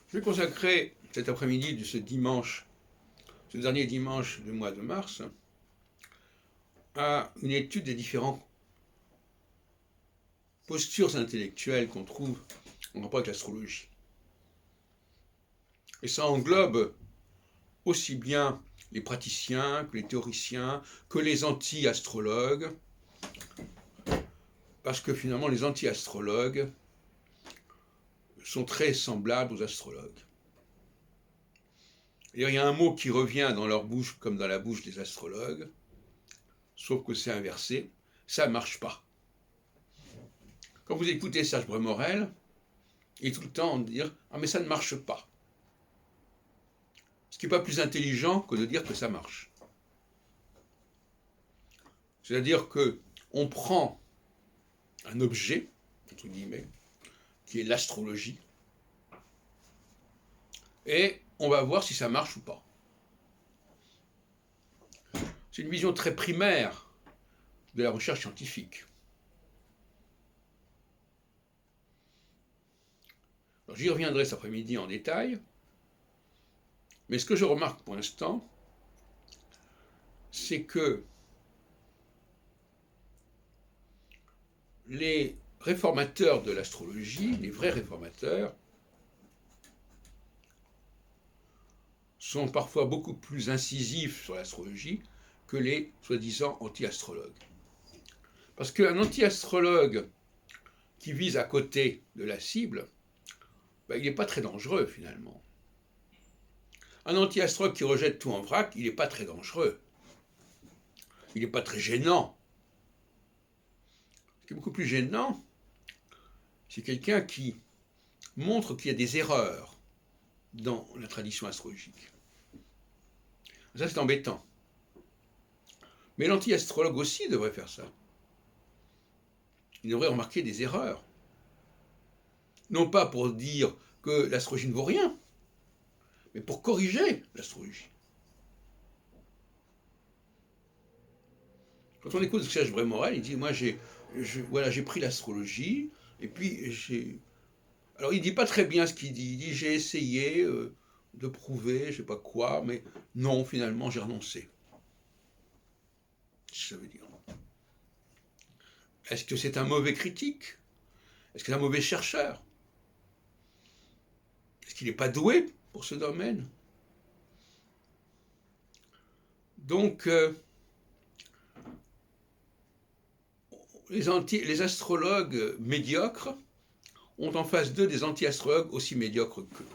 Je vais consacrer cet après-midi de ce dimanche, ce dernier dimanche du mois de mars, à une étude des différentes postures intellectuelles qu'on trouve en rapport avec l'astrologie. Et ça englobe aussi bien les praticiens que les théoriciens, que les anti-astrologues, parce que finalement les anti-astrologues sont très semblables aux astrologues. Et il y a un mot qui revient dans leur bouche comme dans la bouche des astrologues, sauf que c'est inversé, ça ne marche pas. Quand vous écoutez Serge Bremorel, il est tout le temps de dire « Ah mais ça ne marche pas ». Ce qui n'est pas plus intelligent que de dire que ça marche. C'est-à-dire qu'on prend un objet, entre guillemets, qui est l'astrologie, et on va voir si ça marche ou pas. C'est une vision très primaire de la recherche scientifique. Alors, j'y reviendrai cet après-midi en détail, mais ce que je remarque pour l'instant, c'est que les réformateurs de l'astrologie, les vrais réformateurs, sont parfois beaucoup plus incisifs sur l'astrologie que les soi-disant anti-astrologues. Parce qu'un anti-astrologue qui vise à côté de la cible, il n'est pas très dangereux finalement. Un anti-astrologue qui rejette tout en vrac, il n'est pas très dangereux. Il n'est pas très gênant. Ce qui est beaucoup plus gênant, c'est quelqu'un qui montre qu'il y a des erreurs dans la tradition astrologique. Ça, c'est embêtant. Mais l'anti-astrologue aussi devrait faire ça. Il devrait remarquer des erreurs. Non pas pour dire que l'astrologie ne vaut rien, mais pour corriger l'astrologie. Quand on écoute Serge Bremorel, il dit « Moi, j'ai pris l'astrologie, et puis j'ai... » Alors, il ne dit pas très bien ce qu'il dit. Il dit « J'ai essayé de prouver, je ne sais pas quoi, mais non, finalement, j'ai renoncé. » Qu'est-ce que ça veut dire? Est-ce que c'est un mauvais critique? Est-ce que c'est un mauvais chercheur? Est-ce qu'il n'est pas doué pour ce domaine? Donc, les astrologues médiocres ont en face d'eux des anti-astrologues aussi médiocres qu'eux.